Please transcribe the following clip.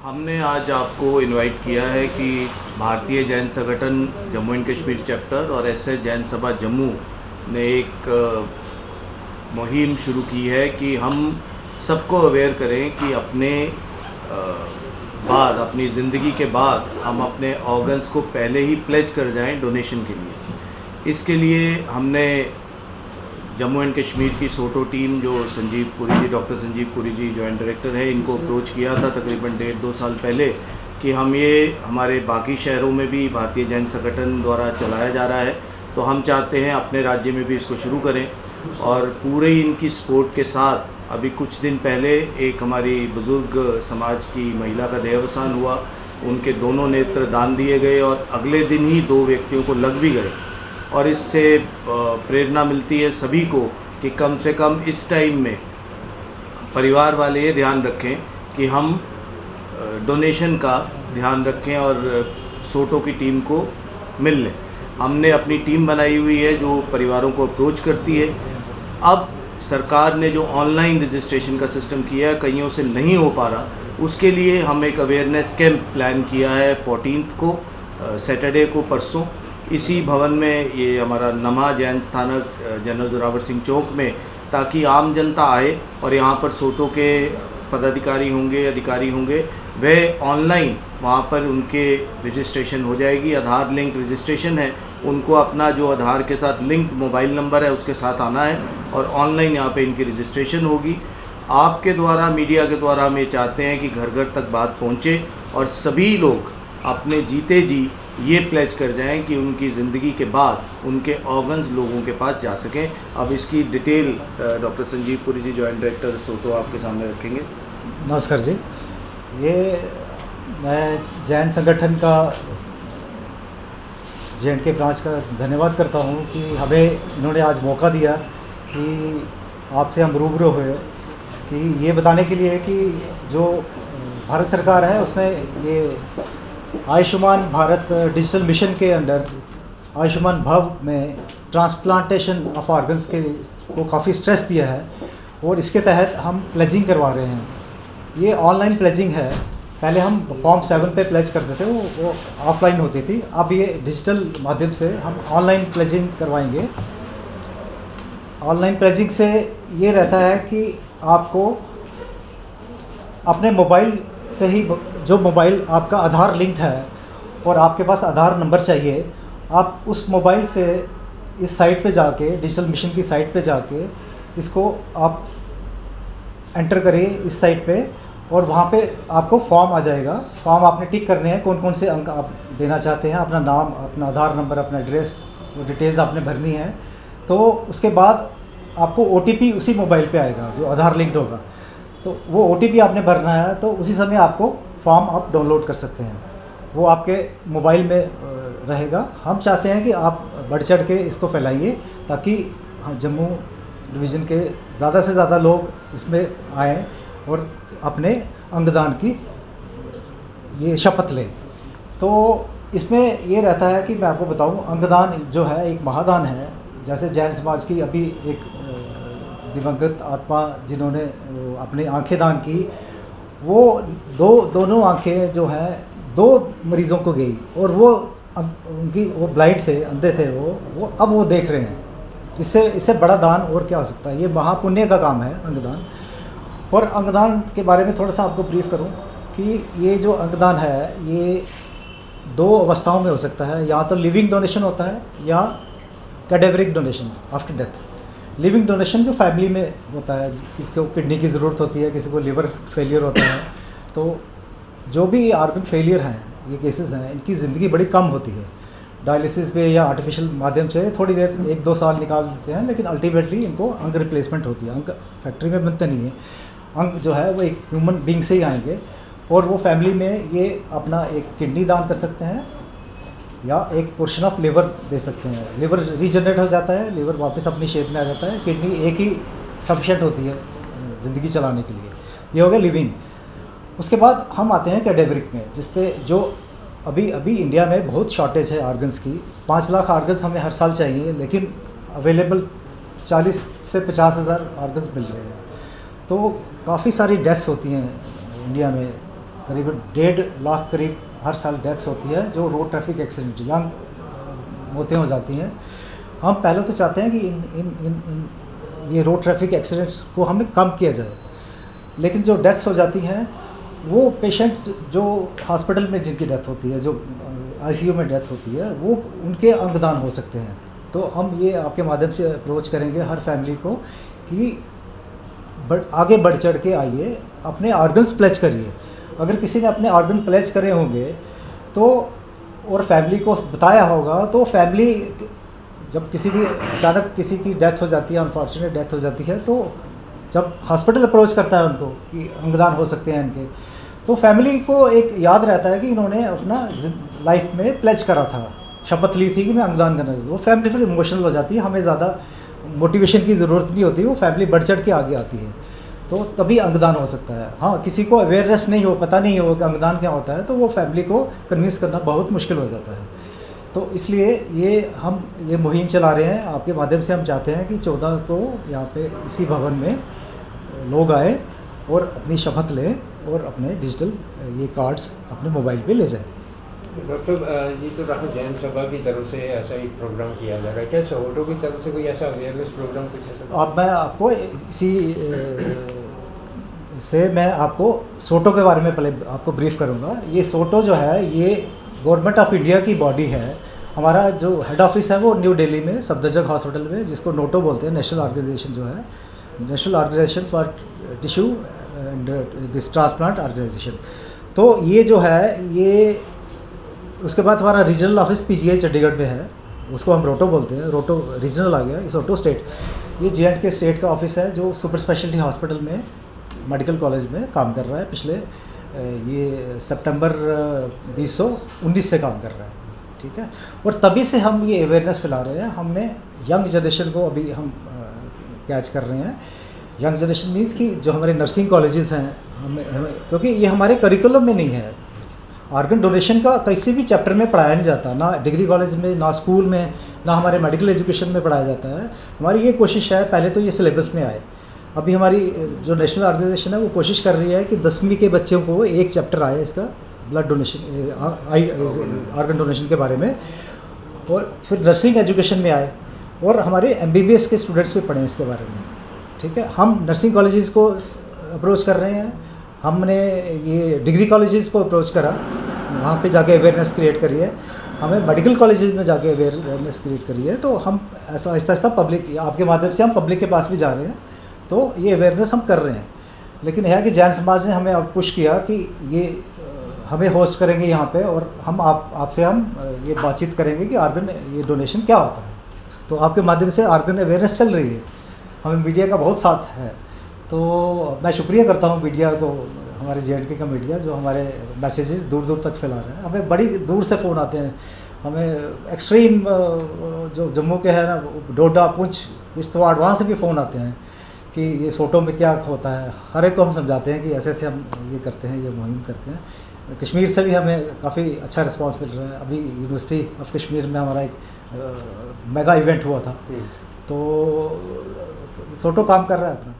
हमने आज आपको इनवाइट किया है कि भारतीय जैन संगठन जम्मू एंड कश्मीर चैप्टर और एसएस जैन सभा जम्मू ने एक मुहिम शुरू की है कि हम सबको अवेयर करें कि अपने बाद अपनी ज़िंदगी के बाद हम अपने ऑर्गन्स को पहले ही प्लेज कर जाएं डोनेशन के लिए। इसके लिए हमने जम्मू एंड कश्मीर की सोटो टीम जो संजीव पुरी जी, डॉक्टर संजीव पुरी जी जॉइंट डायरेक्टर है, इनको अप्रोच किया था तकरीबन 1.5-2 साल पहले कि हम ये हमारे बाकी शहरों में भी भारतीय जैन संगठन द्वारा चलाया जा रहा है, तो हम चाहते हैं अपने राज्य में भी इसको शुरू करें। और पूरे इनकी सपोर्ट के साथ अभी कुछ दिन पहले एक हमारी बुज़ुर्ग समाज की महिला का देहावसान हुआ, उनके दोनों नेत्र दान दिए गए और अगले दिन ही 2 व्यक्तियों को लग भी गए। और इससे प्रेरणा मिलती है सभी को कि कम से कम इस टाइम में परिवार वाले ये ध्यान रखें कि हम डोनेशन का ध्यान रखें और सोटो की टीम को मिल लें। हमने अपनी टीम बनाई हुई है जो परिवारों को अप्रोच करती है। अब सरकार ने जो ऑनलाइन रजिस्ट्रेशन का सिस्टम किया है, कईयों से नहीं हो पा रहा, उसके लिए हम एक अवेयरनेस कैंप प्लान किया है 14 को, सैटरडे को, परसों इसी भवन में, ये हमारा नमा जैन स्थानक जनरल जोरावर सिंह चौक में, ताकि आम जनता आए और यहाँ पर सोटो के पदाधिकारी होंगे, अधिकारी होंगे, वह ऑनलाइन वहाँ पर उनके रजिस्ट्रेशन हो जाएगी। आधार लिंक रजिस्ट्रेशन है, उनको अपना जो आधार के साथ लिंक मोबाइल नंबर है उसके साथ आना है और ऑनलाइन यहाँ पे इनकी रजिस्ट्रेशन होगी। आपके द्वारा, मीडिया के द्वारा हम ये चाहते हैं कि घर घर तक बात पहुँचे और सभी लोग अपने जीते जी ये प्लेज कर जाएं कि उनकी ज़िंदगी के बाद उनके ऑर्गन्स लोगों के पास जा सकें। अब इसकी डिटेल डॉक्टर संजीव पुरी जी जॉइंट डायरेक्टर सोटो आपके सामने रखेंगे। नमस्कार जी। ये मैं जैन संगठन का जे&के ब्रांच का धन्यवाद करता हूँ कि हमें इन्होंने आज मौका दिया कि आपसे हम रूबरू हुए, कि ये बताने के लिए कि जो भारत सरकार है उसने ये आयुष्मान भारत डिजिटल मिशन के अंडर आयुष्मान भव में ट्रांसप्लांटेशन ऑफ ऑर्गन्स के को काफ़ी स्ट्रेस दिया है और इसके तहत हम प्लेजिंग करवा रहे हैं। ये ऑनलाइन प्लेजिंग है। पहले हम फॉर्म 7 पे प्लेज करते थे, वो ऑफलाइन होती थी। अब ये डिजिटल माध्यम से हम ऑनलाइन प्लेजिंग करवाएंगे। ऑनलाइन प्लेजिंग से ये रहता है कि आपको अपने मोबाइल से ही, जो मोबाइल आपका आधार लिंक्ड है और आपके पास आधार नंबर चाहिए, आप उस मोबाइल से इस साइट पे जाके, डिजिटल मिशन की साइट पे जाके इसको आप एंटर करिए इस साइट पे और वहाँ पे आपको फॉर्म आ जाएगा। फॉर्म आपने टिक करने हैं, कौन कौन से अंक आप देना चाहते हैं, अपना नाम, अपना आधार नंबर, अपना एड्रेस, वो डिटेल्स आपने भरनी है। तो उसके बाद आपको OTP उसी मोबाइल पे आएगा जो आधार लिंक्ड होगा, तो वो OTP आपने भरना है। तो उसी समय आपको फॉर्म आप डाउनलोड कर सकते हैं, वो आपके मोबाइल में रहेगा। हम चाहते हैं कि आप बढ़ चढ़ के इसको फैलाइए ताकि जम्मू डिवीज़न के ज़्यादा से ज़्यादा लोग इसमें आएँ और अपने अंगदान की ये शपथ लें। तो इसमें ये रहता है कि मैं आपको बताऊं, अंगदान जो है एक महादान है। जैसे जैन समाज की अभी एक दिवंगत आत्मा जिन्होंने अपनी आंखें दान की, वो दोनों आंखें जो हैं 2 मरीज़ों को गई और वो उनकी वो ब्लाइंड थे, अंधे थे, वो अब वो देख रहे हैं। इससे बड़ा दान और क्या हो सकता है। ये महापुण्य का काम है अंगदान। और अंगदान के बारे में थोड़ा सा आपको ब्रीफ करूं कि ये जो अंगदान है ये 2 अवस्थाओं में हो सकता है। या तो लिविंग डोनेशन होता है या cadaveric donation after death. Living donation जो फैमिली में होता है, किसी को किडनी की ज़रूरत होती है, किसी को लिवर फेलियर होता है, तो जो भी ऑर्गन फेलियर हैं, ये केसेस हैं, इनकी ज़िंदगी बड़ी कम होती है। डायलिसिस पे या आर्टिफिशियल माध्यम से थोड़ी देर 1-2 साल निकाल देते हैं, लेकिन अल्टीमेटली इनको अंग रिप्लेसमेंट होती है। अंग फैक्ट्री में बनते नहीं है, अंग जो है वो एक ह्यूमन बींग से ही आएंगे। और वो फैमिली में ये अपना एक किडनी दान कर सकते हैं या एक पोर्शन ऑफ लिवर दे सकते हैं। लिवर रीजनरेट हो जाता है, लिवर वापस अपनी शेप में आ जाता है। किडनी एक ही सफिशेंट होती है ज़िंदगी चलाने के लिए। ये हो गया लिविंग। उसके बाद हम आते हैं कैडेवरिक में, जिस पे जो अभी इंडिया में बहुत शॉर्टेज है ऑर्गन्स की। 5 लाख ऑर्गन्स हमें हर साल चाहिए, लेकिन अवेलेबल 40 से 50 हज़ार ऑर्गन्स मिल रहे हैं। तो काफ़ी सारी डेथ्स होती हैं इंडिया में करीबन 1.5 लाख करीब हर साल डेथ्स होती है जो रोड ट्रैफिक एक्सीडेंट यंग मौतें हो जाती हैं। हम पहले तो चाहते हैं कि इन ये रोड ट्रैफिक एक्सीडेंट्स को हमें कम किया जाए, लेकिन जो डेथ्स हो जाती हैं वो पेशेंट जो हॉस्पिटल में जिनकी डेथ होती है, जो आईसीयू में डेथ होती है, वो उनके अंगदान हो सकते हैं। तो हम ये आपके माध्यम से अप्रोच करेंगे हर फैमिली को कि आगे बढ़ चढ़ के आइए, अपने ऑर्गन्स प्लेज करिए। अगर किसी ने अपने ऑर्गन प्लेज करे होंगे तो और फैमिली को बताया होगा, तो फैमिली जब किसी की अचानक किसी की डेथ हो जाती है, अनफॉर्चुनेट डेथ हो जाती है, तो जब हॉस्पिटल अप्रोच करता है उनको कि अंगदान हो सकते हैं इनके, तो फैमिली को एक याद रहता है कि इन्होंने अपना लाइफ में प्लेज करा था, शपथ ली थी कि मैं अंगदान करना चाहती हूँ। वो फैमिली फिर इमोशनल हो जाती है, हमें ज़्यादा मोटिवेशन की ज़रूरत नहीं होती, वो फैमिली बढ़ चढ़ के आगे आती है, तो तभी अंगदान हो सकता है। हाँ, किसी को अवेयरनेस नहीं हो, पता नहीं हो कि अंगदान क्या होता है, तो वो फैमिली को कन्विंस करना बहुत मुश्किल हो जाता है। तो इसलिए हम ये मुहिम चला रहे हैं आपके माध्यम से। हम चाहते हैं कि 14 को यहाँ पे इसी भवन में लोग आए और अपनी शपथ लें और अपने डिजिटल ये कार्ड्स अपने मोबाइल पे ले जाएं। डॉक्टर ये तो राहुल जैन सभा की तरफ से ऐसा एक प्रोग्राम किया जा रहा है, क्या सोटो की तरफ से कोई ऐसा अवेयरनेस प्रोग्राम कुछ ऐसा? अब मैं आपको इसी से मैं आपको सोटो के बारे में पहले आपको ब्रीफ करूंगा। ये सोटो जो है ये गवर्नमेंट ऑफ इंडिया की बॉडी है। हमारा जो हेड ऑफिस है वो न्यू दिल्ली में सफदरजंग हॉस्पिटल में, जिसको नोटो बोलते हैं, नेशनल ऑर्गेनाइजेशन जो है, national organisation for tissue and this transplant organisation. तो ये जो है ये उसके बाद हमारा रीजनल ऑफिस पीजीआई चंडीगढ़ में है, उसको हम रोटो बोलते हैं। रोटो रीजनल आ गया, इस रोटो स्टेट, ये जे&के स्टेट का ऑफिस है जो सुपर स्पेशलिटी हॉस्पिटल में मेडिकल कॉलेज में काम कर रहा है। पिछले ये सितंबर 2019 से काम कर रहा है, ठीक है। और तभी से हम ये अवेयरनेस फैला रहे हैं। हमने यंग जनरेशन को अभी हम कैच कर रहे हैं। यंग जनरेशन मीन्स कि जो हमारे नर्सिंग कॉलेजेस हैं, हमें क्योंकि ये हमारे करिकुलम में नहीं है, ऑर्गन डोनेशन का किसी भी चैप्टर में पढ़ाया नहीं जाता, ना डिग्री कॉलेज में, ना स्कूल में, ना हमारे मेडिकल एजुकेशन में पढ़ाया जाता है। हमारी ये कोशिश है पहले तो ये सिलेबस में आए। अभी हमारी जो नेशनल ऑर्गेनाइजेशन है वो कोशिश कर रही है कि 10वीं के बच्चों को एक चैप्टर आए इसका, ब्लड डोनेशन, ऑर्गन डोनेशन के बारे में, और फिर नर्सिंग एजुकेशन में आए और हमारे MBBS के स्टूडेंट्स भी पढ़ें इसके बारे में, ठीक है। हम नर्सिंग कॉलेजेस को अप्रोच कर रहे हैं, हमने ये डिग्री कॉलेजेस को अप्रोच करा, वहाँ पे जाके अवेयरनेस क्रिएट करी है। हमें मेडिकल कॉलेजेस में जाके अवेयरनेस क्रिएट करी है। तो हम ऐसा आहिस्ता आहिस्ता पब्लिक, आपके माध्यम से हम पब्लिक के पास भी जा रहे हैं, तो ये अवेयरनेस हम कर रहे हैं। लेकिन यह है कि जैन समाज ने हमें अब पुश किया कि ये हमें होस्ट करेंगे यहाँ पे, और हम आपसे हम ये बातचीत करेंगे कि ऑर्गन ये डोनेशन क्या होता है। तो आपके माध्यम से ऑर्गन अवेयरनेस चल रही है, हमें मीडिया का बहुत साथ है। तो मैं शुक्रिया करता हूँ मीडिया को, हमारे जे&के का मीडिया जो हमारे मैसेजेस दूर दूर तक फैला रहे हैं। हमें बड़ी दूर से फ़ोन आते हैं, हमें एक्सट्रीम जो जम्मू के हैं ना, डोडा, पुंछ, किश्तवाड़, वहाँ से भी फ़ोन आते हैं कि ये सोटो में क्या होता है। हर एक को हम समझाते हैं कि ऐसे ऐसे हम ये करते हैं, ये मुहिम करते हैं। कश्मीर से भी हमें काफ़ी अच्छा रिस्पांस मिल रहा है। अभी यूनिवर्सिटी ऑफ कश्मीर में हमारा एक मेगा इवेंट हुआ था, तो सोटो काम कर रहा है अपना।